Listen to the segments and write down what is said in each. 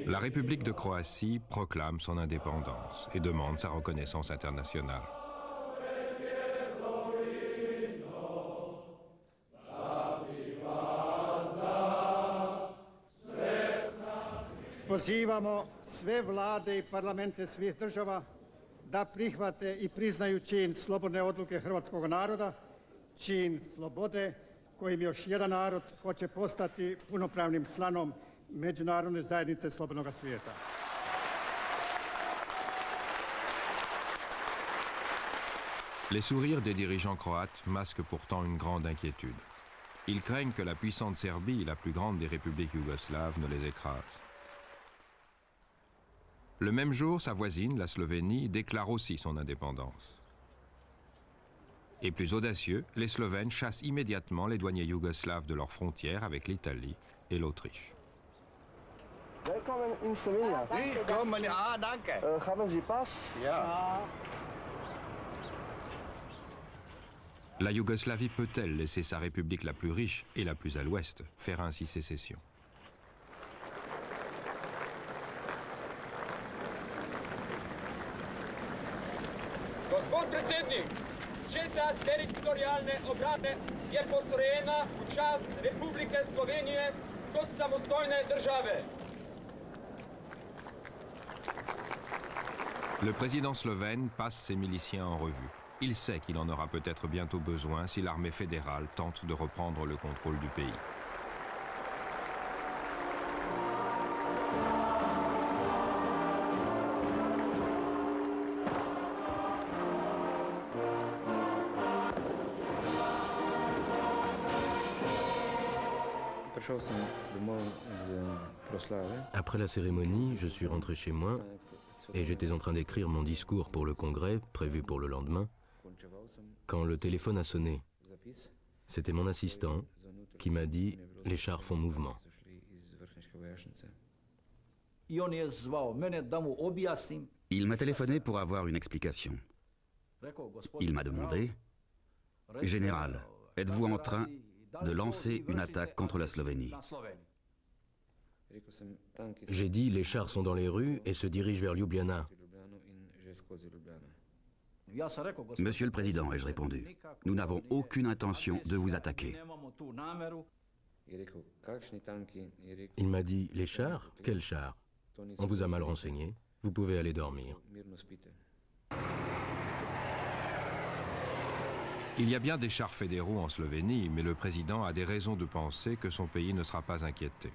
La République de Croatie proclame son indépendance et demande sa reconnaissance internationale. Pozivamo sve vlade I parlamente svih država da prihvate I priznaju čin slobodne odluke hrvatskog naroda, čin slobode kojim još jedan narod hoće postati punopravnim članom međunarodne zajednice slobodnog svijeta. Les sourires des dirigeants croates masquent pourtant une grande inquiétude. Ils craignent que la puissante Serbie, la plus grande des républiques yougoslaves, ne les écrase. Le même jour, sa voisine, la Slovénie, déclare aussi son indépendance. Et plus audacieux, les Slovènes chassent immédiatement les douaniers yougoslaves de leurs frontières avec l'Italie et l'Autriche. Willkommen in Slovenia. Willkommen, ja, danke. Haben Sie Pass? Ja. La Yougoslavie peut-elle laisser sa république la plus riche et la plus à l'ouest faire ainsi sécession? Gospod predsjednik, četa teritorijalne obrane je postrojena u čast Republike Slovenije kot samostojne države. Le président slovène passe ses miliciens en revue. Il sait qu'il en aura peut-être bientôt besoin si l'armée fédérale tente de reprendre le contrôle du pays. Après la cérémonie, je suis rentré chez moi et j'étais en train d'écrire mon discours pour le congrès, prévu pour le lendemain, quand le téléphone a sonné. C'était mon assistant qui m'a dit « Les chars font mouvement ». Il m'a téléphoné pour avoir une explication. Il m'a demandé « Général, êtes-vous en train de lancer une attaque contre la Slovénie ?» J'ai dit « Les chars sont dans les rues et se dirigent vers Ljubljana ». Monsieur le Président, ai-je répondu, nous n'avons aucune intention de vous attaquer. Il m'a dit « Les chars? Quels chars? On vous a mal renseigné, vous pouvez aller dormir ». Il y a bien des chars fédéraux en Slovénie, mais le président a des raisons de penser que son pays ne sera pas inquiété.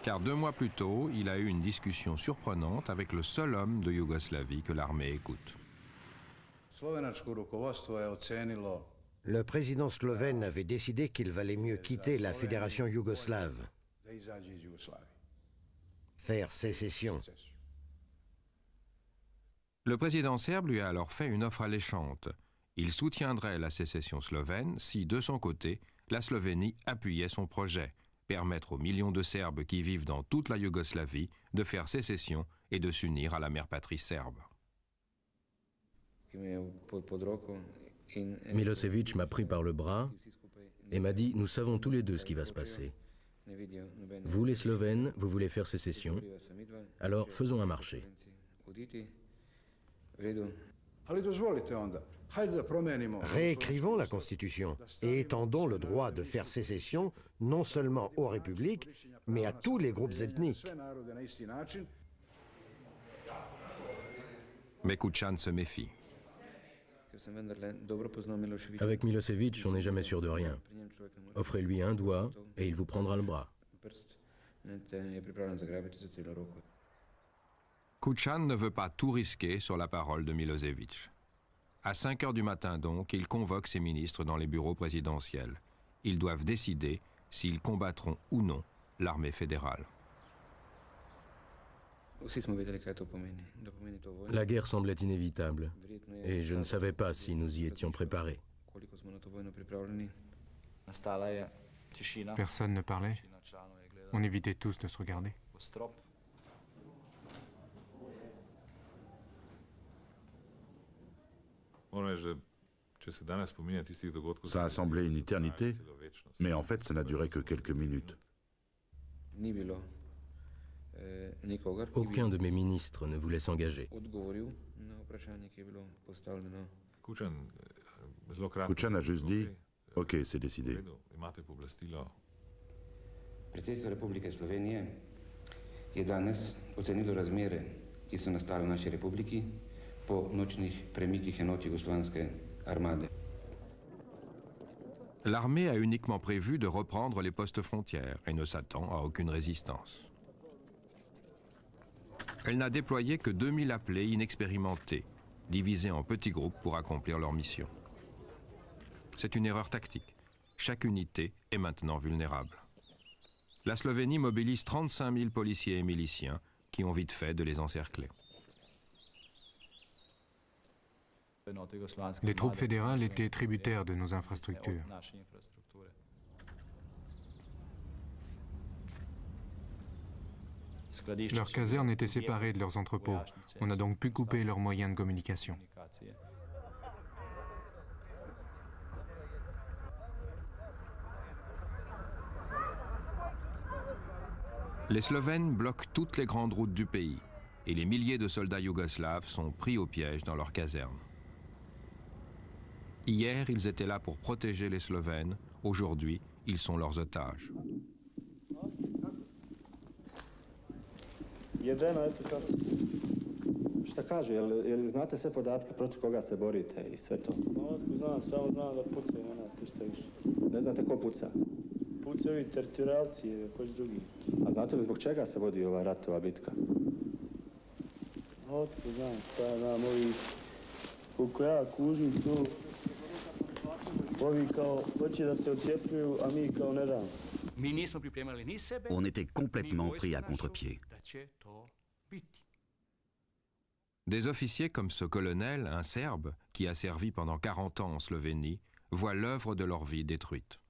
Car 2 mois plus tôt, il a eu une discussion surprenante avec le seul homme de Yougoslavie que l'armée écoute. Le président slovène avait décidé qu'il valait mieux quitter la fédération yougoslave, faire sécession. Le président serbe lui a alors fait une offre alléchante. Il soutiendrait la sécession slovène si, de son côté, la Slovénie appuyait son projet, permettre aux millions de Serbes qui vivent dans toute la Yougoslavie de faire sécession et de s'unir à la mère patrie serbe. Milosevic m'a pris par le bras et m'a dit « Nous savons tous les deux ce qui va se passer. Vous, les Slovènes, vous voulez faire sécession, alors faisons un marché. » Réécrivons la Constitution et étendons le droit de faire sécession non seulement aux républiques, mais à tous les groupes ethniques. Mais Kučan se méfie. Avec Milosevic, on n'est jamais sûr de rien. Offrez-lui un doigt et il vous prendra le bras. Kučan ne veut pas tout risquer sur la parole de Milosevic. À 5 heures du matin donc, il convoque ses ministres dans les bureaux présidentiels. Ils doivent décider s'ils combattront ou non l'armée fédérale. La guerre semblait inévitable et je ne savais pas si nous y étions préparés. Personne ne parlait. On évitait tous de se regarder. Ça a semblé une éternité, mais en fait, ça n'a duré que quelques minutes. Aucun de mes ministres ne voulait s'engager. Kučan a juste dit « Ok, c'est décidé ». Predsedstvo Republike Slovenije je danes ocenilo razmere, ki so nastale v naši republiki po nočnih premikih enot jugoslovanske armade. L'armée a uniquement prévu de reprendre les postes frontières et ne s'attend à aucune résistance. Elle n'a déployé que 2000 appelés inexpérimentés, divisés en petits groupes pour accomplir leur mission. C'est une erreur tactique. Chaque unité est maintenant vulnérable. La Slovénie mobilise 35 000 policiers et miliciens qui ont vite fait de les encercler. Les troupes fédérales étaient tributaires de nos infrastructures. Leurs casernes étaient séparées de leurs entrepôts. On a donc pu couper leurs moyens de communication. Les Slovènes bloquent toutes les grandes routes du pays et les milliers de soldats yougoslaves sont pris au piège dans leurs casernes. Hier, ils étaient là pour protéger les Slovènes. Aujourd'hui, ils sont leurs otages. Jedeno, eto tako. Šta kaže, jel znate sve podatke protiv koga se borite i sve to? No, znam, samo znam da pucaju na nas, ništa više. Ne znate ko puca? Pucaju i teritorijalci, koji drugi. A znate li zbog čega se vodi ova ratova bitka? Otko znam, šta znam, ovi, koliko ja kužim tu, ovi kao hoće da se odcijepljuju, a mi kao ne damo. On était complètement pris à contre-pied. Des officiers comme ce colonel, un Serbe, qui a servi pendant 40 ans en Slovénie, voient l'œuvre de leur vie détruite.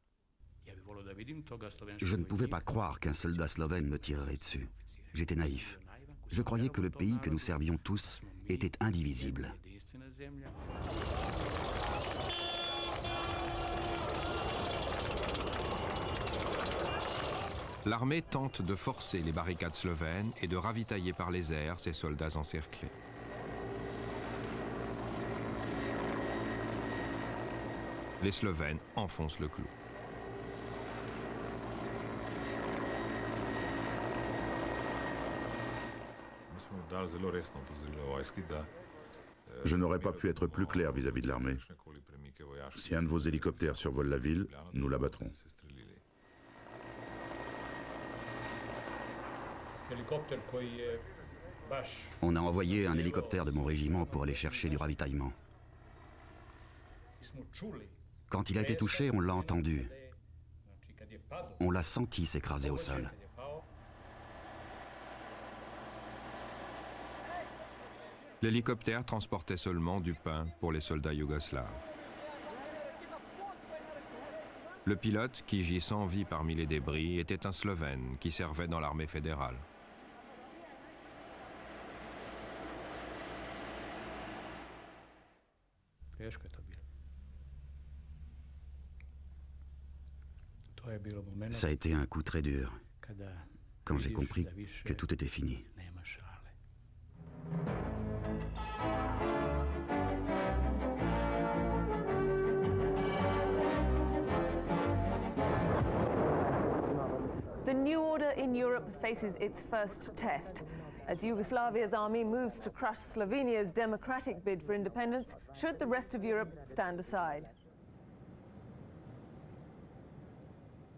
Je ne pouvais pas croire qu'un soldat slovène me tirerait dessus. J'étais naïf. Je croyais que le pays que nous servions tous était indivisible. L'armée tente de forcer les barricades slovènes et de ravitailler par les airs ces soldats encerclés. Les Slovènes enfoncent le clou. Je n'aurais pas pu être plus clair vis-à-vis de l'armée. Si un de vos hélicoptères survole la ville, nous l'abattrons. On a envoyé un hélicoptère de mon régiment pour aller chercher du ravitaillement. Quand il a été touché, on l'a entendu. On l'a senti s'écraser au sol. L'hélicoptère transportait seulement du pain pour les soldats yougoslaves. Le pilote, qui gît sans vie parmi les débris, était un Slovène qui servait dans l'armée fédérale. Ça a été un coup très dur, quand j'ai compris que tout était fini. The new order in Europe faces its first test. As Yugoslavia's army moves to crush Slovenia's democratic bid for independence, should the rest of Europe stand aside?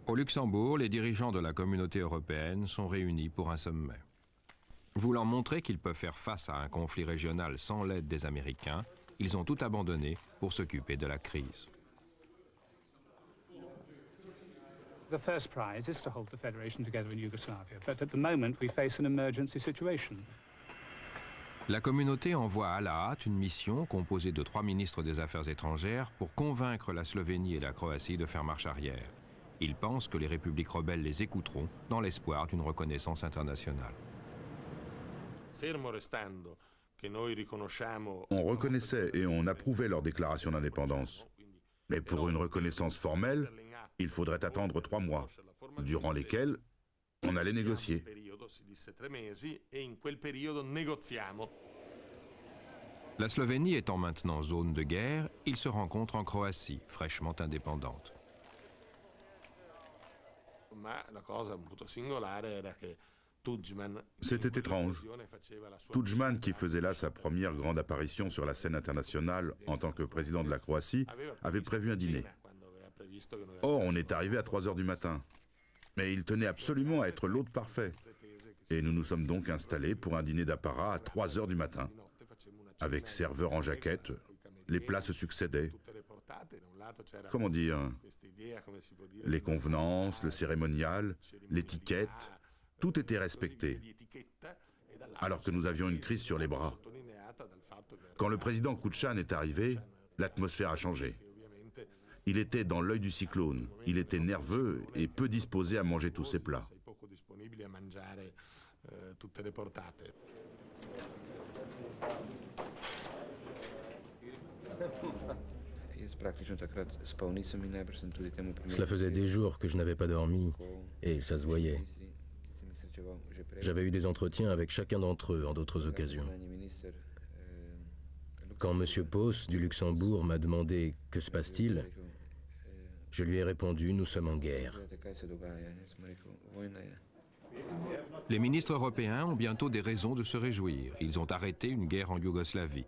Au Luxembourg, les dirigeants de la communauté européenne sont réunis pour un sommet. Voulant montrer qu'ils peuvent faire face à un conflit régional sans l'aide des Américains, ils ont tout abandonné pour s'occuper de la crise. The first prize is to hold the federation together in Yugoslavia, but at the moment we face an emergency situation. La communauté envoie à La Hâte une mission composée de 3 ministres des Affaires étrangères pour convaincre la Slovénie et la Croatie de faire marche arrière. Ils pensent que les républiques rebelles les écouteront dans l'espoir d'une reconnaissance internationale. On reconnaissait et on approuvait leur déclaration d'indépendance. Mais pour une reconnaissance formelle, il faudrait attendre 3 mois, durant lesquels on allait négocier. La Slovénie étant maintenant zone de guerre, ils se rencontrent en Croatie, fraîchement indépendante. C'était étrange. Tudjman, qui faisait là sa première grande apparition sur la scène internationale en tant que président de la Croatie, avait prévu un dîner. Or, on est arrivé à 3 heures du matin. Mais il tenait absolument à être l'hôte parfait. Et nous nous sommes donc installés pour un dîner d'apparat à 3 heures du matin. Avec serveurs en jaquette, les plats se succédaient. Comment dire? Les convenances, le cérémonial, l'étiquette, tout était respecté. Alors que nous avions une crise sur les bras. Quand le président Kučan est arrivé, l'atmosphère a changé. Il était dans l'œil du cyclone, il était nerveux et peu disposé à manger tous ses plats. Cela faisait des jours que je n'avais pas dormi et ça se voyait. J'avais eu des entretiens avec chacun d'entre eux en d'autres occasions. Quand M. Pos du Luxembourg m'a demandé « Que se passe-t-il ?», je lui ai répondu « Nous sommes en guerre ». Les ministres européens ont bientôt des raisons de se réjouir. Ils ont arrêté une guerre en Yougoslavie.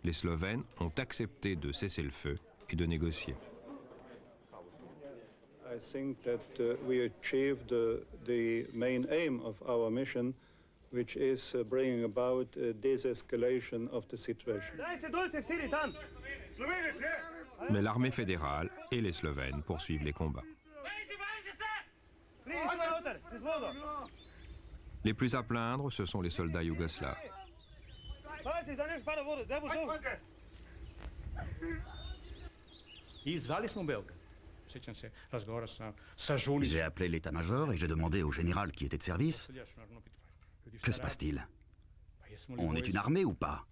Les Slovènes ont accepté de cesser le feu et de négocier. I think that we achieved the main aim of our mission, which is bringing about a desescalation of the situation. Mais l'armée fédérale et les Slovènes poursuivent les combats. Les plus à plaindre, ce sont les soldats yougoslaves. J'ai appelé l'état-major et j'ai demandé au général qui était de service « Que se passe-t-il? On est une armée ou pas?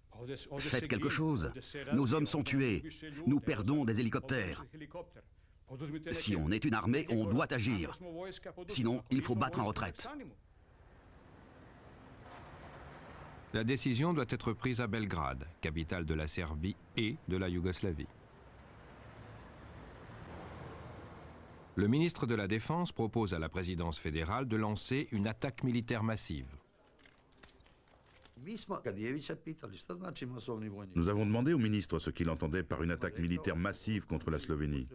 Faites quelque chose. Nos hommes sont tués. Nous perdons des hélicoptères. Si on est une armée, on doit agir. Sinon, il faut battre en retraite. » La décision doit être prise à Belgrade, capitale de la Serbie et de la Yougoslavie. Le ministre de la Défense propose à la présidence fédérale de lancer une attaque militaire massive. Nous avons demandé au ministre ce qu'il entendait par une attaque militaire massive contre la Slovénie.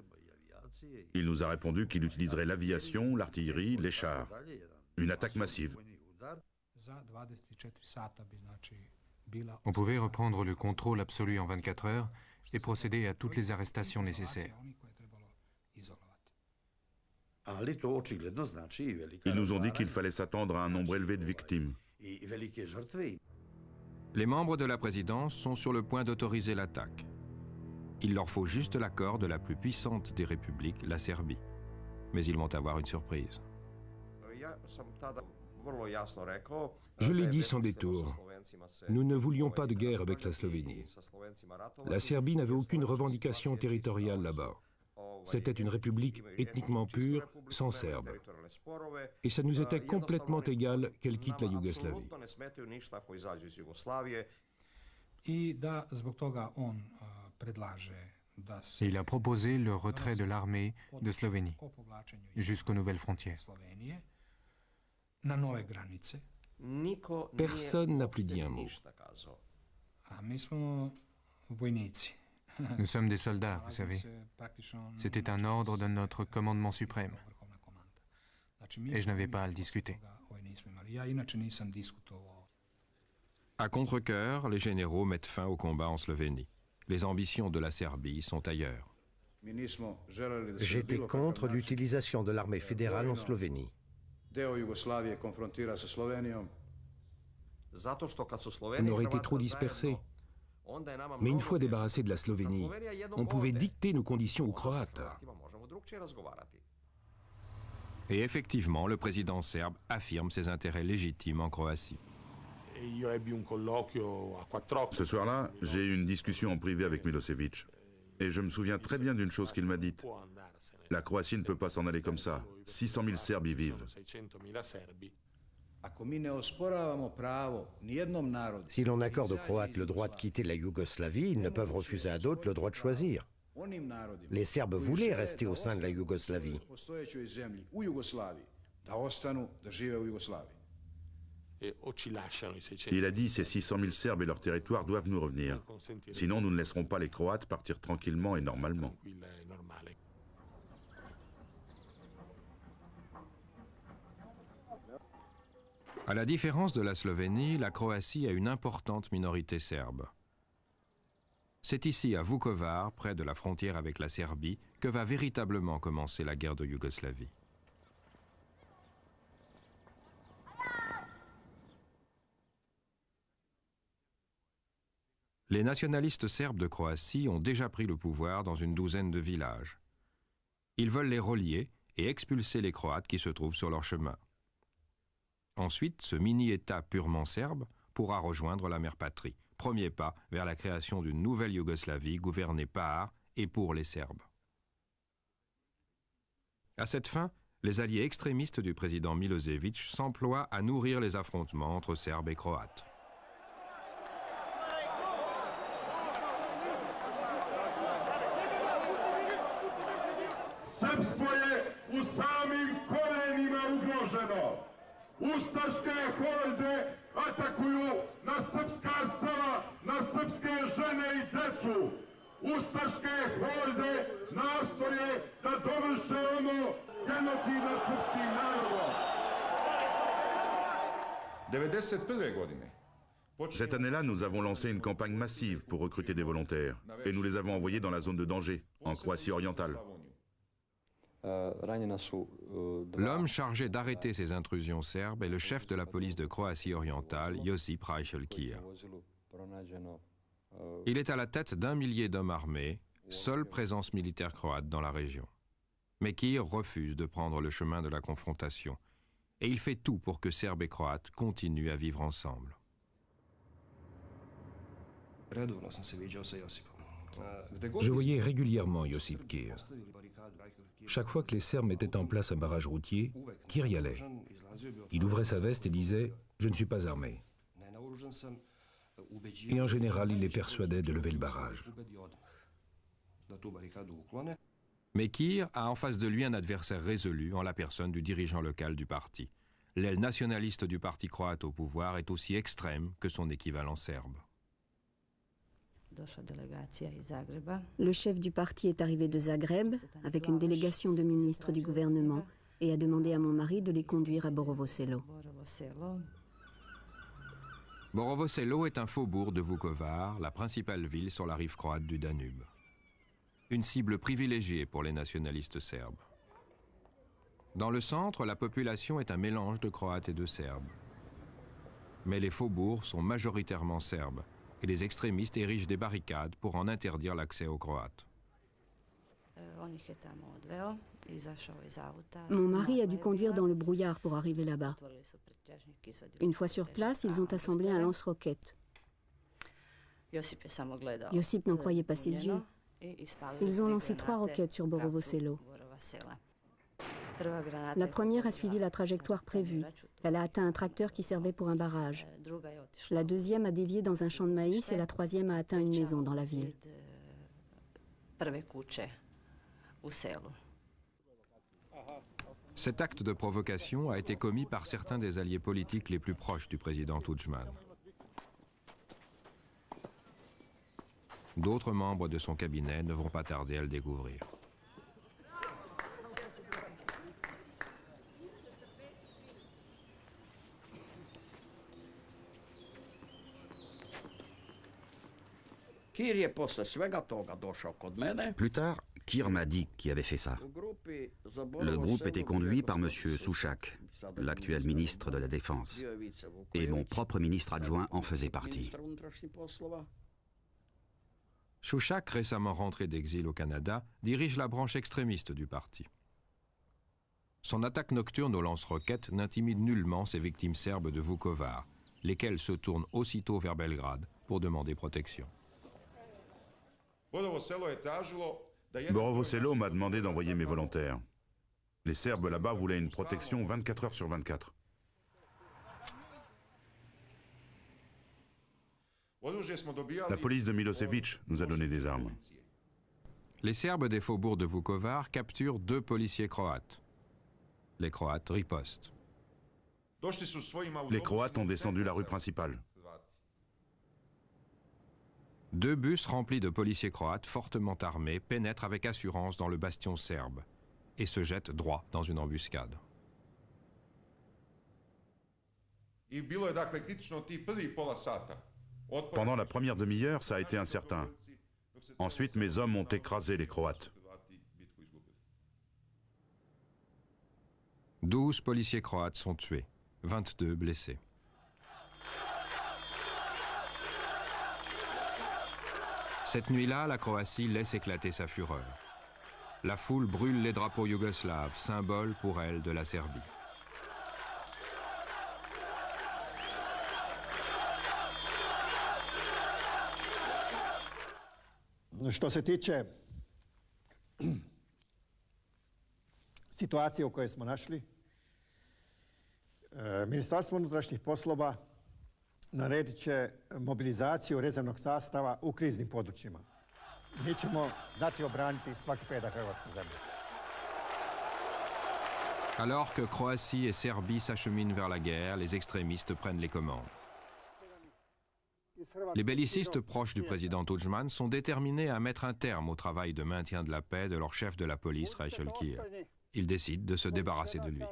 Il nous a répondu qu'il utiliserait l'aviation, l'artillerie, les chars. Une attaque massive. On pouvait reprendre le contrôle absolu en 24 heures et procéder à toutes les arrestations nécessaires. Ils nous ont dit qu'il fallait s'attendre à un nombre élevé de victimes. Les membres de la présidence sont sur le point d'autoriser l'attaque. Il leur faut juste l'accord de la plus puissante des républiques, la Serbie. Mais ils vont avoir une surprise. Je l'ai dit sans détour, nous ne voulions pas de guerre avec la Slovénie. La Serbie n'avait aucune revendication territoriale là-bas. C'était une république ethniquement pure, sans Serbes. Et ça nous était complètement égal qu'elle quitte la Yougoslavie. Il a proposé le retrait de l'armée de Slovénie jusqu'aux nouvelles frontières. Personne n'a plus dit un mot. Nous sommes des soldats, vous savez. C'était un ordre de notre commandement suprême. Et je n'avais pas à le discuter. À contre-cœur, les généraux mettent fin au combat en Slovénie. Les ambitions de la Serbie sont ailleurs. J'étais contre l'utilisation de l'armée fédérale en Slovénie. On aurait été trop dispersés. Mais une fois débarrassés de la Slovénie, on pouvait dicter nos conditions aux Croates. Et effectivement, le président serbe affirme ses intérêts légitimes en Croatie. Ce soir-là, j'ai eu une discussion en privé avec Milosevic. Et je me souviens très bien d'une chose qu'il m'a dite. La Croatie ne peut pas s'en aller comme ça. 600 000 Serbes y vivent. Si l'on accorde aux Croates le droit de quitter la Yougoslavie, ils ne peuvent refuser à d'autres le droit de choisir. Les Serbes voulaient rester au sein de la Yougoslavie. Il a dit, ces 600 000 Serbes et leur territoire doivent nous revenir. Sinon, nous ne laisserons pas les Croates partir tranquillement et normalement. À la différence de la Slovénie, la Croatie a une importante minorité serbe. C'est ici, à Vukovar, près de la frontière avec la Serbie, que va véritablement commencer la guerre de Yougoslavie. Les nationalistes serbes de Croatie ont déjà pris le pouvoir dans une douzaine de villages. Ils veulent les relier et expulser les Croates qui se trouvent sur leur chemin. Ensuite, ce mini-État purement serbe pourra rejoindre la mère patrie. Premier pas vers la création d'une nouvelle Yougoslavie gouvernée par et pour les Serbes. À cette fin, les alliés extrémistes du président Milosevic s'emploient à nourrir les affrontements entre Serbes et Croates. Srpstvo je u samim korenima ugroženo. Ustaške horde atakuju na srpska sela, na srpske žene i decu. Ustaške horde nastoje da dovrše ono genocid nad srpskim narodom. 91. godine. Cette année-là, nous avons lancé une campagne massive pour recruter des volontaires. Et nous les avons envoyés dans la zone de danger, en Croatie orientale. L'homme chargé d'arrêter ces intrusions serbes est le chef de la police de Croatie orientale, Josip Rajšelkir. Il est à la tête d'1 millier d'hommes armés, seule présence militaire croate dans la région. Mais Kir refuse de prendre le chemin de la confrontation. Et il fait tout pour que Serbes et Croates continuent à vivre ensemble. Je voyais régulièrement Josip Kir. Chaque fois que les Serbes mettaient en place un barrage routier, Kir y allait. Il ouvrait sa veste et disait « Je ne suis pas armé ». Et en général, il les persuadait de lever le barrage. Mais Kir a en face de lui un adversaire résolu en la personne du dirigeant local du parti. L'aile nationaliste du parti croate au pouvoir est aussi extrême que son équivalent serbe. Le chef du parti est arrivé de Zagreb avec une délégation de ministres du gouvernement et a demandé à mon mari de les conduire à Borovo Selo. Borovo Selo est un faubourg de Vukovar, la principale ville sur la rive croate du Danube. Une cible privilégiée pour les nationalistes serbes. Dans le centre, la population est un mélange de Croates et de Serbes. Mais les faubourgs sont majoritairement serbes et les extrémistes érigent des barricades pour en interdire l'accès aux Croates. Mon mari a dû conduire dans le brouillard pour arriver là-bas. Une fois sur place, ils ont assemblé un lance-roquettes. Josip n'en croyait pas ses yeux. Ils ont lancé 3 roquettes sur Borovo Selo. La première a suivi la trajectoire prévue. Elle a atteint un tracteur qui servait pour un barrage. La deuxième a dévié dans un champ de maïs et la troisième a atteint une maison dans la ville. Cet acte de provocation a été commis par certains des alliés politiques les plus proches du président Tudjman. D'autres membres de son cabinet ne vont pas tarder à le découvrir. Plus tard, Kir m'a dit qui avait fait ça. Le groupe était conduit par M. Souchak, l'actuel ministre de la Défense, et mon propre ministre adjoint en faisait partie. Souchak, récemment rentré d'exil au Canada, dirige la branche extrémiste du parti. Son attaque nocturne aux lance-roquettes n'intimide nullement ses victimes serbes de Vukovar, lesquelles se tournent aussitôt vers Belgrade pour demander protection. Borovo Selo m'a demandé d'envoyer mes volontaires. Les Serbes là-bas voulaient une protection 24 heures sur 24. La police de Milosevic nous a donné des armes. Les Serbes des faubourgs de Vukovar capturent 2 policiers croates. Les Croates ripostent. Les Croates ont descendu la rue principale. 2 bus remplis de policiers croates fortement armés pénètrent avec assurance dans le bastion serbe et se jettent droit dans une embuscade. Pendant la première demi-heure, ça a été incertain. Ensuite, mes hommes ont écrasé les Croates. 12 policiers croates sont tués, 22 blessés. Cette nuit-là, la Croatie laisse éclater sa fureur. La foule brûle les drapeaux yougoslaves, symbole pour elle de la Serbie. Što se tiče situacije u kojoj smo našli, Ministarstvo unutrašnjih poslova naredit će mobilizaciju rezervnog sastava u kriznim područjima. Mi ćemo znati obraniti svaki pedak hrvatske zemlje. Alors que Croatie et Serbie s'acheminent vers la guerre, les extrémistes prennent les commandes. Les bellicistes proches du président Tudjman sont déterminés à mettre un terme au travail de maintien de la paix de leur chef de la police, Rajšelkija. Ils décident de se débarrasser de lui.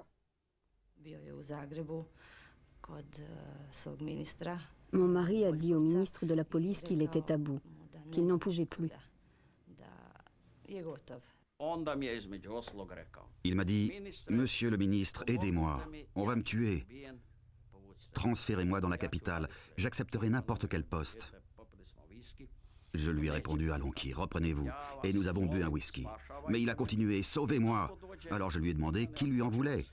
Mon mari a dit au ministre de la police qu'il était à bout, qu'il n'en pouvait plus. Il m'a dit, « Monsieur le ministre, aidez-moi, on va me tuer. Transférez-moi dans la capitale, j'accepterai n'importe quel poste. » Je lui ai répondu, « Allons, qui, reprenez-vous. » Et nous avons bu un whisky. Mais il a continué, « Sauvez-moi !» Alors je lui ai demandé qui lui en voulait.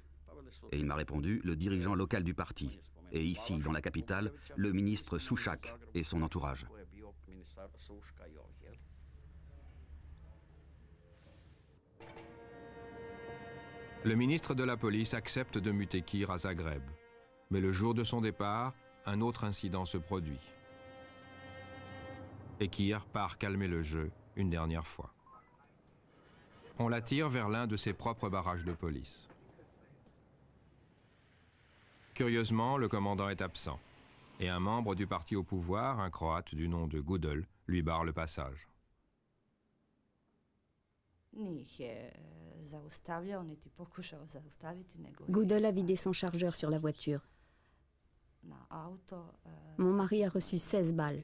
Et il m'a répondu, le dirigeant local du parti. Et ici, dans la capitale, le ministre Souchak et son entourage. Le ministre de la police accepte de muter Kir à Zagreb. Mais le jour de son départ, un autre incident se produit. Et Kir part calmer le jeu une dernière fois. On l'attire vers l'un de ses propres barrages de police. Curieusement, le commandant est absent. Et un membre du parti au pouvoir, un Croate du nom de Gudel, lui barre le passage. Gudel a vidé son chargeur sur la voiture. Mon mari a reçu 16 balles.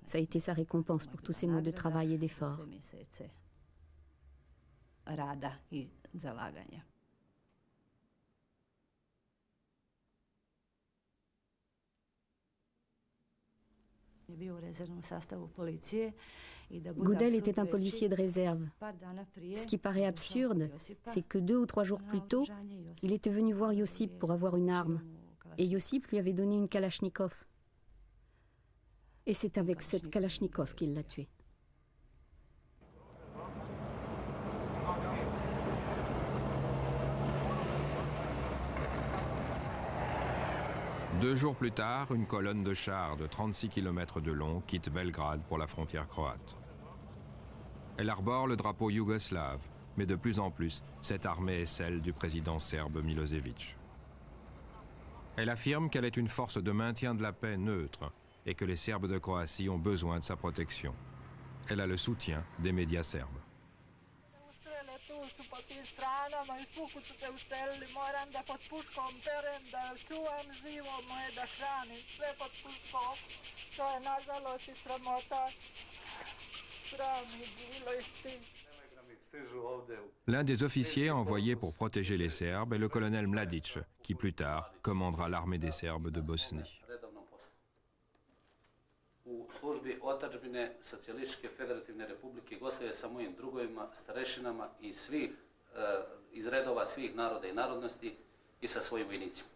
Ça a été sa récompense pour tous ces mois de travail et d'effort. Gudel était un policier de réserve. Ce qui paraît absurde, c'est que 2 ou 3 jours plus tôt, il était venu voir Josip pour avoir une arme. Et Josip lui avait donné une Kalachnikov. Et c'est avec cette Kalachnikov qu'il l'a tué. Deux jours plus tard, une colonne de chars de 36 km de long quitte Belgrade pour la frontière croate. Elle arbore le drapeau yougoslave, mais de plus en plus, cette armée est celle du président serbe Milosevic. Elle affirme qu'elle est une force de maintien de la paix neutre et que les Serbes de Croatie ont besoin de sa protection. Elle a le soutien des médias serbes. L'un des officiers envoyés pour protéger les Serbes est le colonel Mladic, qui plus tard commandera l'armée des Serbes de Bosnie. U službi otadžbine Socijalističke federativne republike Jugoslavije sa mojim drugovima, starešinama iz redova svih naroda i narodnosti i sa svojim vojnicima.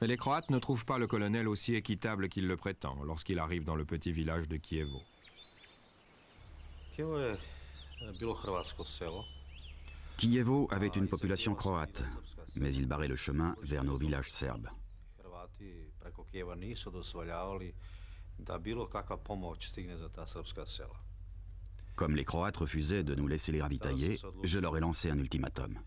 Mais les Croates ne trouvent pas le colonel aussi équitable qu'il le prétend lorsqu'il arrive dans le petit village de Kijevo. Kijevo avait une population croate, mais il barrait le chemin vers nos villages serbes. Comme les Croates refusaient de nous laisser les ravitailler, je leur ai lancé un ultimatum.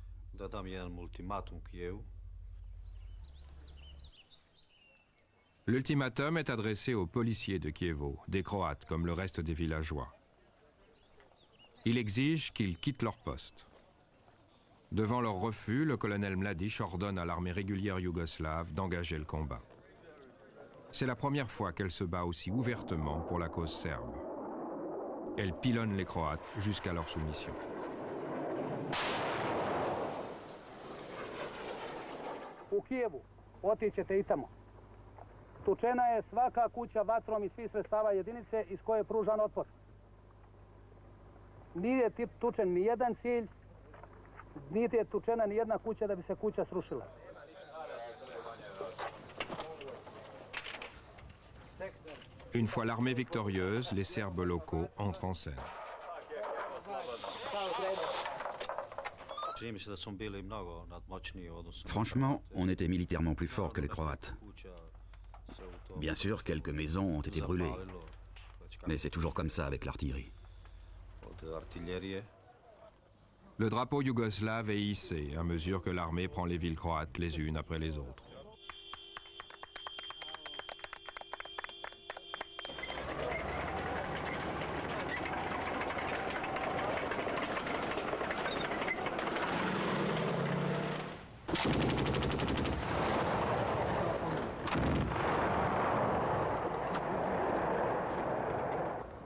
L'ultimatum est adressé aux policiers de Kievo, des Croates comme le reste des villageois. Il exige qu'ils quittent leur poste. Devant leur refus, le colonel Mladic ordonne à l'armée régulière yougoslave d'engager le combat. C'est la première fois qu'elle se bat aussi ouvertement pour la cause serbe. Elle pilonne les Croates jusqu'à leur soumission. U Kijevu otićete i tamo. Tučena je svaka kuća vatrom iz svih sredstava jedinice iz koje je pružan otpor. Nije tučen ni jedan cilj, niti je tučena ni jedna kuća da bi se kuća srušila. Une fois l'armée victorieuse, les Serbes locaux entrent en scène. Franchement, on était militairement plus fort que les Croates. Bien sûr, quelques maisons ont été brûlées, mais c'est toujours comme ça avec l'artillerie. Le drapeau yougoslave est hissé à mesure que l'armée prend les villes croates les unes après les autres.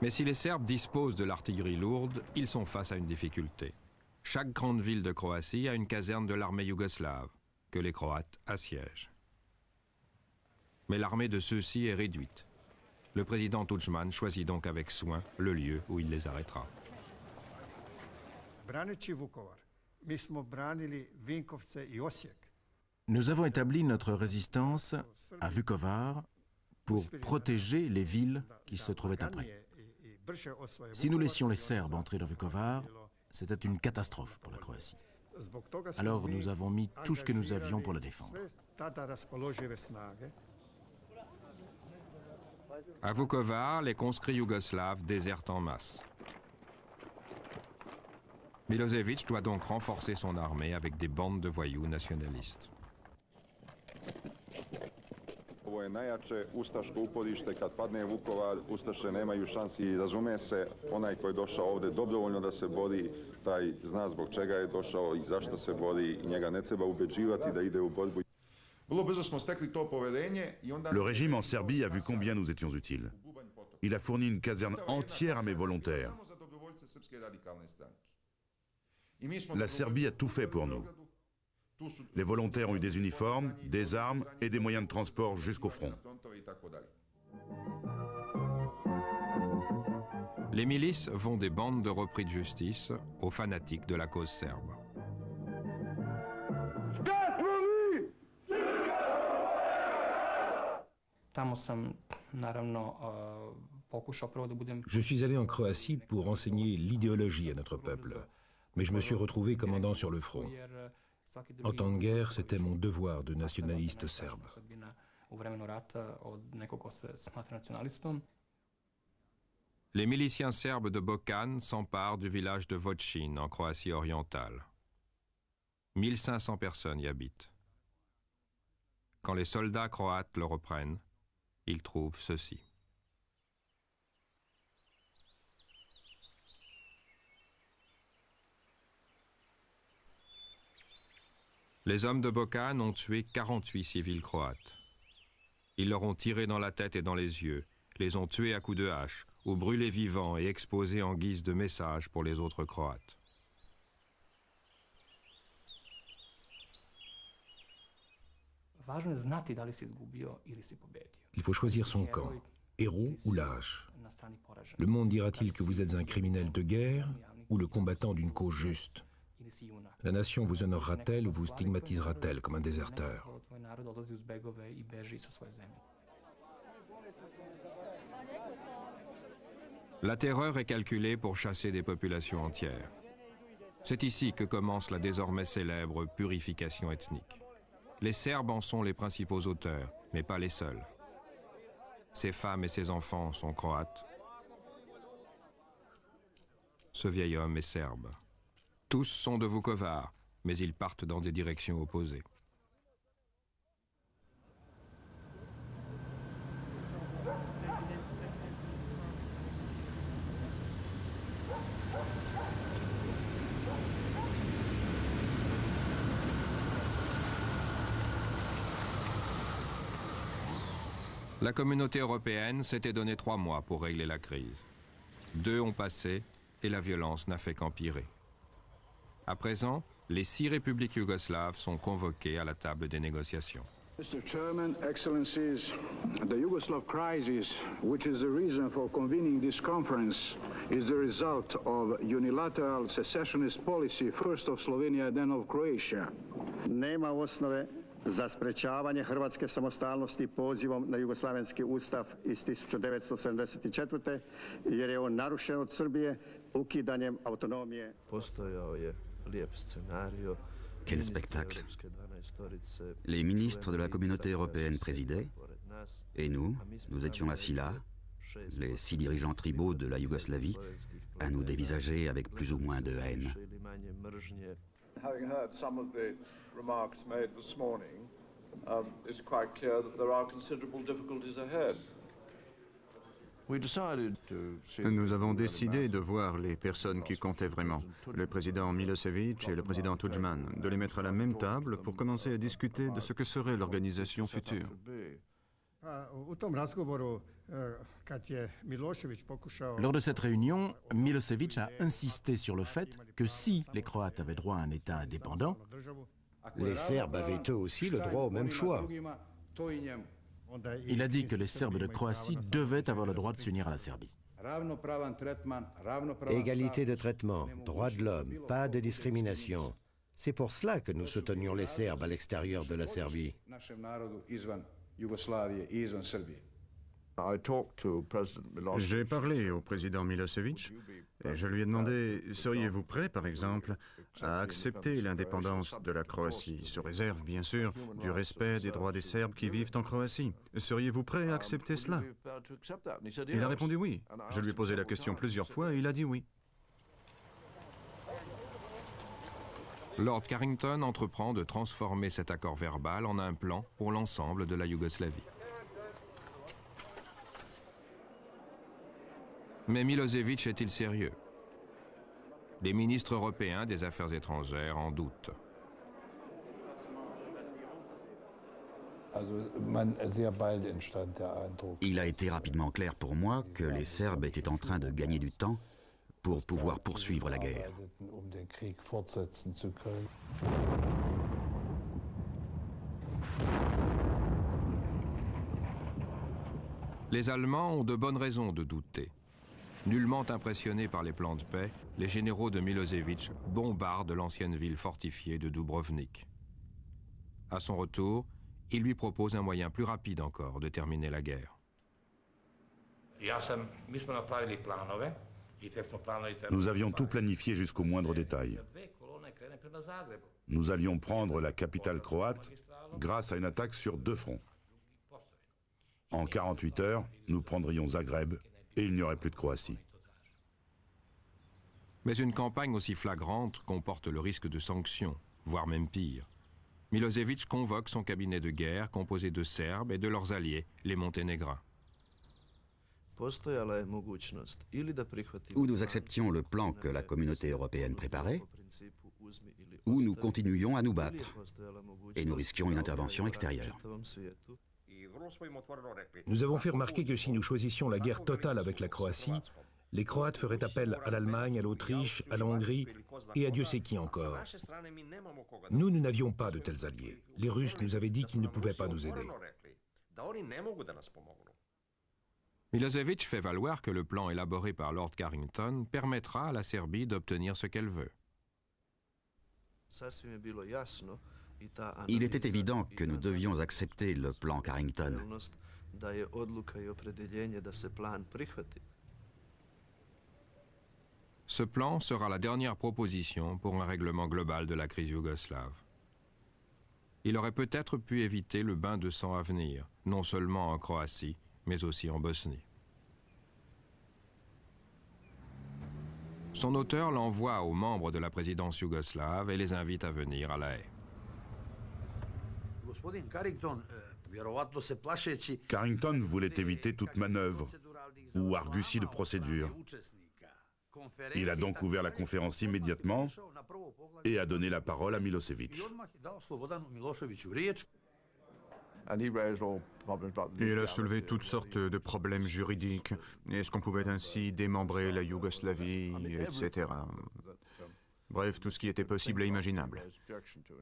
Mais si les Serbes disposent de l'artillerie lourde, ils sont face à une difficulté. Chaque grande ville de Croatie a une caserne de l'armée yougoslave, que les Croates assiègent. Mais l'armée de ceux-ci est réduite. Le président Tudjman choisit donc avec soin le lieu où il les arrêtera. Nous avons établi notre résistance à Vukovar pour protéger les villes qui se trouvaient après. Si nous laissions les Serbes entrer dans Vukovar, c'était une catastrophe pour la Croatie. Alors nous avons mis tout ce que nous avions pour la défendre. À Vukovar, les conscrits yougoslaves désertent en masse. Milosevic doit donc renforcer son armée avec des bandes de voyous nationalistes. Ovo je najjače ustaško uporište, kad padne Vukovar, ustaše nemaju šansi i razume se, onaj koji je došao ovde dobrovoljno da se bori, taj zna zbog čega je došao i zašto se bori i njega ne treba ubeđivati da ide u borbu. Le régime en Serbie a vu combien nous étions utiles. Il a fourni une caserne entière à mes volontaires. La Serbie a tout fait pour nous. Les volontaires ont eu des uniformes, des armes et des moyens de transport jusqu'au front. Les milices vont des bandes de repris de justice aux fanatiques de la cause serbe. Je suis allé en Croatie pour enseigner l'idéologie à notre peuple, mais je me suis retrouvé commandant sur le front. En temps de guerre, c'était mon devoir de nationaliste serbe. Les miliciens serbes de Bokan s'emparent du village de Voćin en Croatie orientale. 1500 personnes y habitent. Quand les soldats croates le reprennent, ils trouvent ceci. Les hommes de Bokan ont tué 48 civils croates. Ils leur ont tiré dans la tête et dans les yeux, les ont tués à coups de hache, ou brûlés vivants et exposés en guise de message pour les autres Croates. Il faut choisir son camp, héros ou lâche. Le monde dira-t-il que vous êtes un criminel de guerre ou le combattant d'une cause juste? La nation vous honorera-t-elle ou vous stigmatisera-t-elle comme un déserteur? La terreur est calculée pour chasser des populations entières. C'est ici que commence la désormais célèbre purification ethnique. Les Serbes en sont les principaux auteurs mais pas les seuls. Ses femmes et ses enfants sont croates. Ce vieil homme est serbe. Tous sont de Vukovar, mais ils partent dans des directions opposées. La communauté européenne s'était donné 3 mois pour régler la crise. 2 ont passé et la violence n'a fait qu'empirer. À présent, les 6 républiques yougoslaves sont convoquées à la table des négociations. Mr. Chairman, Excellencies, the Yugoslav crisis, which is the reason for convening this conference, is the result of unilateral secessionist policy, first of Slovenia, then of Croatia. Nema osnove za sprečavanje hrvatske samostalnosti pozivom na Jugoslavenski ustav iz 1974. jer je on narušen od Srbije ukidanjem autonomije. Postojao je lijep scenario. Quel spectacle! Les ministres de la communauté européenne présidaient, et nous étions assis là, les 6 dirigeants tribaux de la Yougoslavie, à nous dévisager avec plus ou moins de haine. Having heard some of the remarks made this morning, it's quite clear that there are considerable difficulties ahead. Nous avons décidé de voir les personnes qui comptaient vraiment, le président Milosevic et le président Tudjman, de les mettre à la même table pour commencer à discuter de ce que serait l'organisation future. Lors de cette réunion, Milosevic a insisté sur le fait que si les Croates avaient droit à un État indépendant, les Serbes avaient eux aussi le droit au même choix. Il a dit que les Serbes de Croatie devaient avoir le droit de s'unir à la Serbie. Égalité de traitement, droits de l'homme, pas de discrimination. C'est pour cela que nous soutenions les Serbes à l'extérieur de la Serbie. J'ai parlé au président Milosevic et je lui ai demandé, seriez-vous prêt, par exemple, à accepter l'indépendance de la Croatie, sous réserve, bien sûr, du respect des droits des Serbes qui vivent en Croatie? Seriez-vous prêt à accepter cela? Il a répondu oui. Je lui ai posé la question plusieurs fois et il a dit oui. Lord Carrington entreprend de transformer cet accord verbal en un plan pour l'ensemble de la Yougoslavie. Mais Milosevic est-il sérieux? Les ministres européens des Affaires étrangères en doutent. Il a été rapidement clair pour moi que les Serbes étaient en train de gagner du temps pour pouvoir poursuivre la guerre. Les Allemands ont de bonnes raisons de douter. Nullement impressionnés par les plans de paix, les généraux de Milosevic bombardent l'ancienne ville fortifiée de Dubrovnik. À son retour, il lui propose un moyen plus rapide encore de terminer la guerre. Nous avions tout planifié jusqu'au moindre détail. Nous allions prendre la capitale croate grâce à une attaque sur 2 fronts. En 48 heures, nous prendrions Zagreb et il n'y aurait plus de Croatie. Mais une campagne aussi flagrante comporte le risque de sanctions, voire même pire. Milosevic convoque son cabinet de guerre composé de Serbes et de leurs alliés, les Monténégrins. Ou nous acceptions le plan que la communauté européenne préparait, ou nous continuions à nous battre, et nous risquions une intervention extérieure. Nous avons fait remarquer que si nous choisissions la guerre totale avec la Croatie, les Croates feraient appel à l'Allemagne, à l'Autriche, à la Hongrie et à Dieu sait qui encore. Nous n'avions pas de tels alliés. Les Russes nous avaient dit qu'ils ne pouvaient pas nous aider. Milosevic fait valoir que le plan élaboré par Lord Carrington permettra à la Serbie d'obtenir ce qu'elle veut. Il était évident que nous devions accepter le plan Carrington. Ce plan sera la dernière proposition pour un règlement global de la crise yougoslave. il aurait peut-être pu éviter le bain de sang à venir, non seulement en Croatie, mais aussi en Bosnie. Son auteur l'envoie aux membres de la présidence yougoslave et les invite à venir à La Haye. Carrington voulait éviter toute manœuvre ou argutie de procédure. Il a donc ouvert la conférence immédiatement et a donné la parole à Milosevic. Il a soulevé toutes sortes de problèmes juridiques. Est-ce qu'on pouvait ainsi démembrer la Yougoslavie, etc. Bref, tout ce qui était possible et imaginable.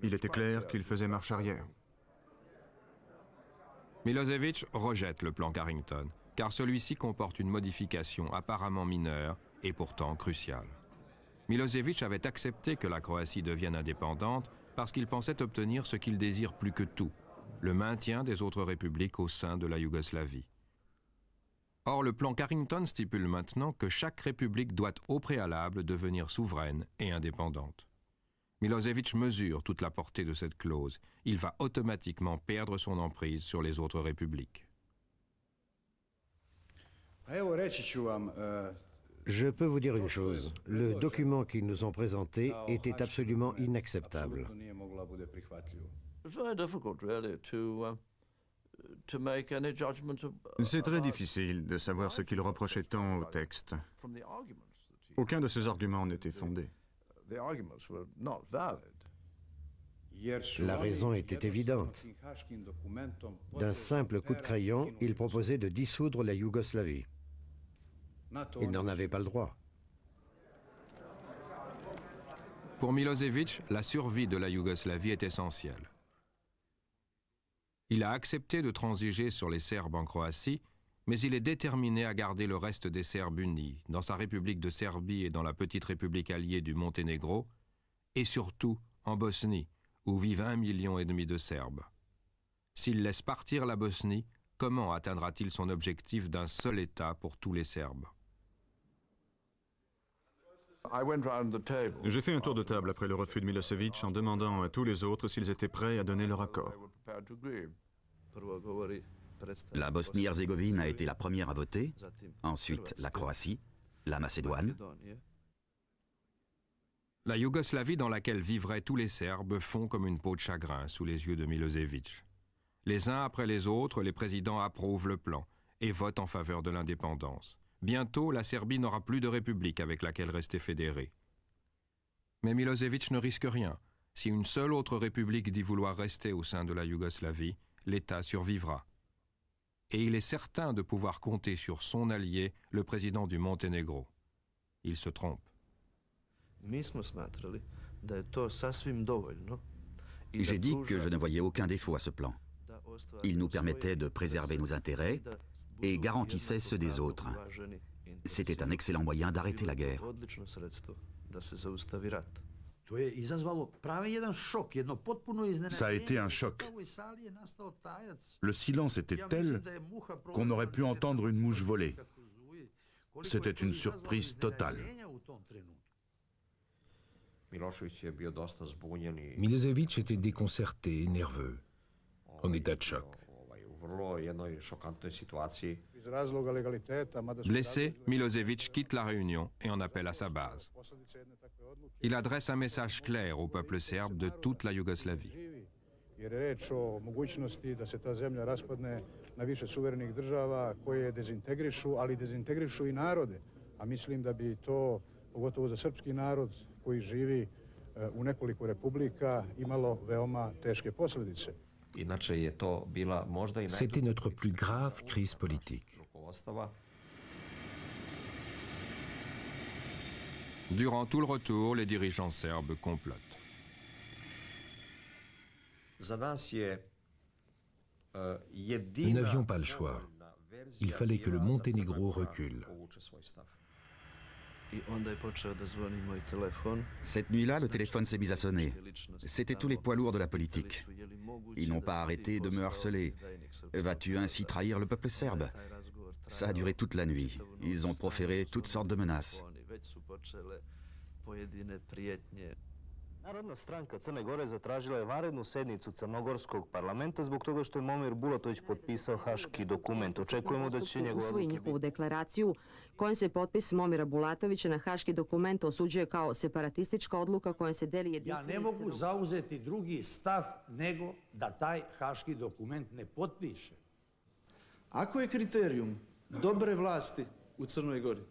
Il était clair qu'il faisait marche arrière. Milosevic rejette le plan Carrington, car celui-ci comporte une modification apparemment mineure et pourtant cruciale. Milosevic avait accepté que la Croatie devienne indépendante parce qu'il pensait obtenir ce qu'il désire plus que tout, le maintien des autres républiques au sein de la Yougoslavie. Or, le plan Carrington stipule maintenant que chaque république doit au préalable devenir souveraine et indépendante. Milosevic mesure toute la portée de cette clause. Il va automatiquement perdre son emprise sur les autres républiques. Je peux vous dire une chose. Le document qu'ils nous ont présenté était absolument inacceptable. C'est très difficile de savoir ce qu'il reprochait tant au texte. Aucun de ses arguments n'était fondé. La raison était évidente. D'un simple coup de crayon, il proposait de dissoudre la Yougoslavie. Il n'en avait pas le droit. Pour Milosevic, la survie de la Yougoslavie est essentielle. Il a accepté de transiger sur les Serbes en Croatie, mais il est déterminé à garder le reste des Serbes unis, dans sa République de Serbie et dans la petite République alliée du Monténégro, et surtout en Bosnie, où vivent 1,5 million de Serbes. S'il laisse partir la Bosnie, comment atteindra-t-il son objectif d'un seul État pour tous les Serbes? J'ai fait un tour de table après le refus de Milosevic en demandant à tous les autres s'ils étaient prêts à donner leur accord. La Bosnie-Herzégovine a été la première à voter, ensuite la Croatie, la Macédoine. La Yougoslavie dans laquelle vivraient tous les Serbes fond comme une peau de chagrin sous les yeux de Milosevic. Les uns après les autres, les présidents approuvent le plan et votent en faveur de l'indépendance. Bientôt, la Serbie n'aura plus de république avec laquelle rester fédérée. Mais Milosevic ne risque rien. Si une seule autre république dit vouloir rester au sein de la Yougoslavie, l'État survivra. Et il est certain de pouvoir compter sur son allié, le président du Monténégro. Il se trompe. J'ai dit que je ne voyais aucun défaut à ce plan. Il nous permettait de préserver nos intérêts et garantissait ceux des autres. C'était un excellent moyen d'arrêter la guerre. Ça a été un choc. Le silence était tel qu'on aurait pu entendre une mouche voler. C'était une surprise totale. Milosevic était déconcerté et nerveux, en état de choc. Blessé, Milosevic quitte la Réunion et en appelle à sa base. Il adresse un message clair au peuple serbe de toute la Yougoslavie. C'était notre plus grave crise politique. Durant tout le retour, les dirigeants serbes complotent. Nous n'avions pas le choix. Il fallait que le Monténégro recule. Cette nuit-là, le téléphone s'est mis à sonner. C'était tous les poids lourds de la politique. Ils n'ont pas arrêté de me harceler. Vas-tu ainsi trahir le peuple serbe? Ça a duré toute la nuit. Ils ont proféré toutes sortes de menaces. Narodna stranka Crne Gore zatražila je vanrednu sednicu Crnogorskog parlamenta zbog toga što je Momir Bulatović potpisao haški dokument. Očekujemo da će njegova usvoji njihovu deklaraciju kojom se potpis Momira Bulatovića na haški dokument osuđuje kao separatistička odluka kojom se deli jedinstvo. Ja ne mogu zauzeti drugi stav nego da taj haški dokument ne potpiše. Ako je kriterijum dobre vlasti u Crnoj Gori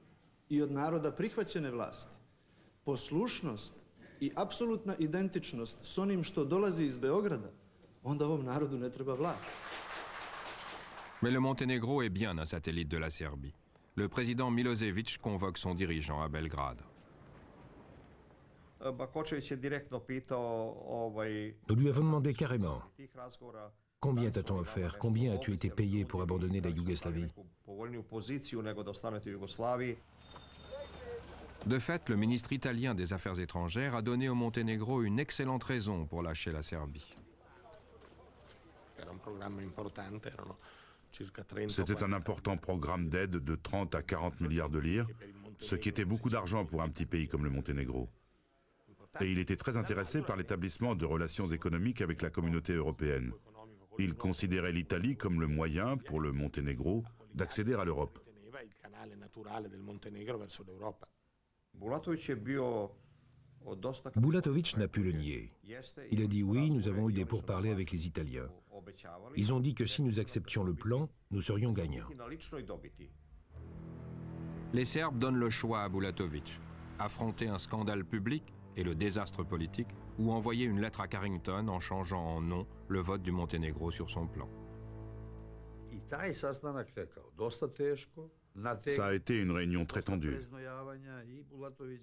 i od naroda prihvaćene vlasti poslušnost i apsolutna identičnost s onim što dolazi iz Beograda, onda ovom narodu ne treba vlast. Mais le Monténégro est bien un satellite de la Serbie. Le président Milosevic convoque son dirigeant à Belgrade. Bakočević je direktno pitao Nous lui avons demandé carrément combien t'a-t-on offert, combien as-tu été payé pour abandonner la Yougoslavie. povoljniju poziciju nego da ostanete u Jugoslaviji. De fait, le ministre italien des Affaires étrangères a donné au Monténégro une excellente raison pour lâcher la Serbie. C'était un important programme d'aide de 30 à 40 milliards de lire, ce qui était beaucoup d'argent pour un petit pays comme le Monténégro. Et il était très intéressé par l'établissement de relations économiques avec la communauté européenne. Il considérait l'Italie comme le moyen pour le Monténégro d'accéder à l'Europe. Bulatović n'a pu le nier. Il a dit oui, nous avons eu des pourparlers avec les Italiens. Ils ont dit que si nous acceptions le plan, nous serions gagnants. Les Serbes donnent le choix à Bulatović: affronter un scandale public et le désastre politique, ou envoyer une lettre à Carrington en changeant en non le vote du Monténégro sur son plan. Ça a été une réunion très tendue.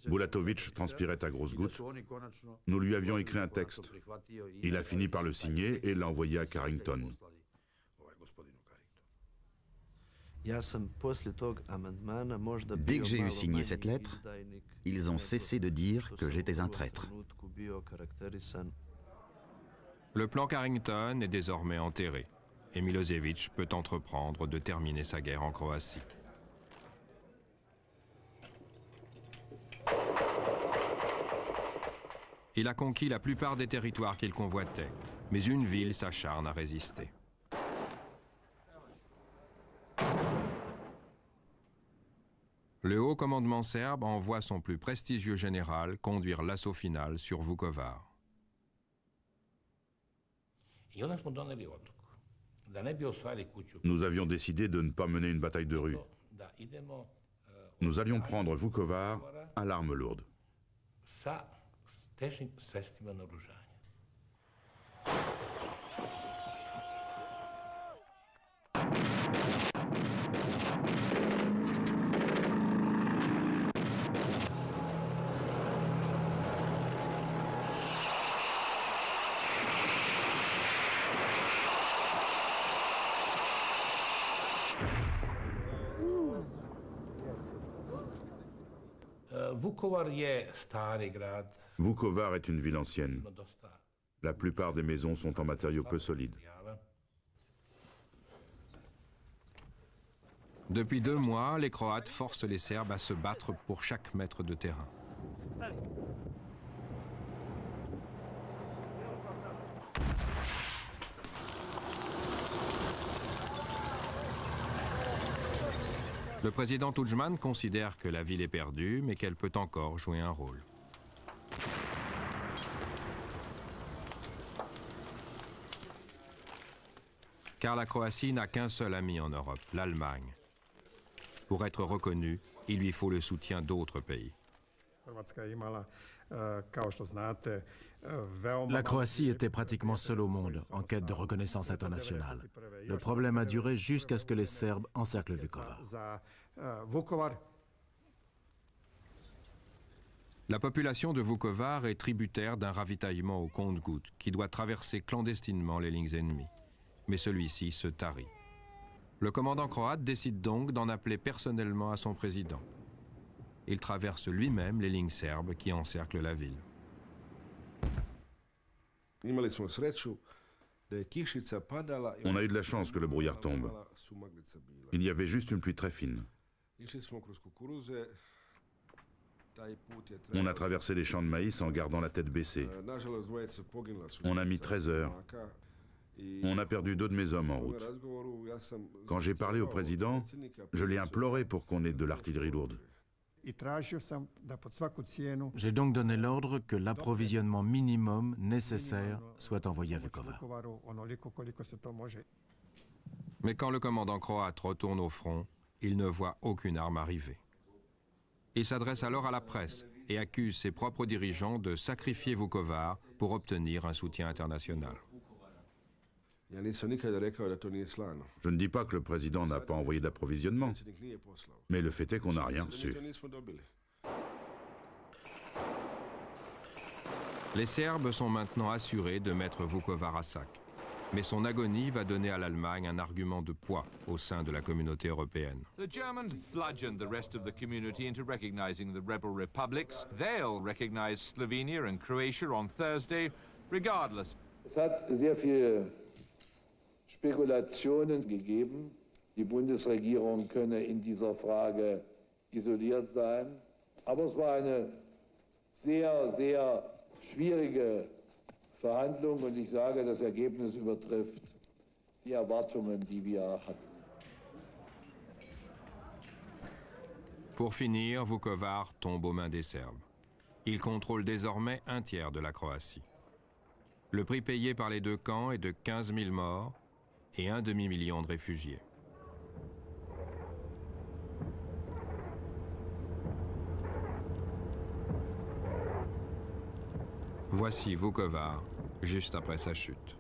Bulatović transpirait à grosses gouttes. Nous lui avions écrit un texte. Il a fini par le signer et l'a envoyé à Carrington. Dès que j'ai eu signé cette lettre, ils ont cessé de dire que j'étais un traître. Le plan Carrington est désormais enterré et Milosevic peut entreprendre de terminer sa guerre en Croatie. Il a conquis la plupart des territoires qu'il convoitait, mais une ville s'acharne à résister. Le haut commandement serbe envoie son plus prestigieux général conduire l'assaut final sur Vukovar. Nous avions décidé de ne pas mener une bataille de rue. Nous allions prendre Vukovar à l'arme lourde. Vukovar est une ville ancienne. La plupart des maisons sont en matériaux peu solides. Depuis 2 mois, les Croates forcent les Serbes à se battre pour chaque mètre de terrain. Le président Tudjman considère que la ville est perdue, mais qu'elle peut encore jouer un rôle. Car la Croatie n'a qu'un seul ami en Europe, l'Allemagne. Pour être reconnue, il lui faut le soutien d'autres pays. La Croatie était pratiquement seule au monde en quête de reconnaissance internationale. Le problème a duré jusqu'à ce que les Serbes encerclent Vukovar. La population de Vukovar est tributaire d'un ravitaillement au compte-gouttes qui doit traverser clandestinement les lignes ennemies. Mais celui-ci se tarit. Le commandant croate décide donc d'en appeler personnellement à son président. Il traverse lui-même les lignes serbes qui encerclent la ville. On a eu de la chance que le brouillard tombe. Il y avait juste une pluie très fine. On a traversé les champs de maïs en gardant la tête baissée. On a mis 13 heures. On a perdu 2 de mes hommes en route. Quand j'ai parlé au président, je l'ai imploré pour qu'on ait de l'artillerie lourde. J'ai donc donné l'ordre que l'approvisionnement minimum nécessaire soit envoyé à Vukovar. Mais quand le commandant croate retourne au front, il ne voit aucune arme arriver. Il s'adresse alors à la presse et accuse ses propres dirigeants de sacrifier Vukovar pour obtenir un soutien international. Je ne dis pas que le président n'a pas envoyé d'approvisionnement, mais le fait est qu'on n'a rien reçu. Les Serbes sont maintenant assurés de mettre Vukovar à sac. Mais son agonie va donner à l'Allemagne un argument de poids au sein de la communauté européenne. The Germans bludgeoned the rest of the community into recognizing the rebel republics. They'll recognize Slovenia and Croatia on Thursday, regardless. Es hat sehr viele Spekulationen gegeben. Die Bundesregierung könne in dieser Frage isoliert sein. Aber es war eine sehr, sehr schwierige Verhandlung und ich sage, das Ergebnis übertrifft die Erwartungen, die wir hatten. Pour finir, Vukovar tombe aux mains des Serbes. Il contrôle désormais un tiers de la Croatie. Le prix payé par les deux camps est de 15 000 morts et un demi-million de réfugiés. Voici Vukovar, juste après sa chute.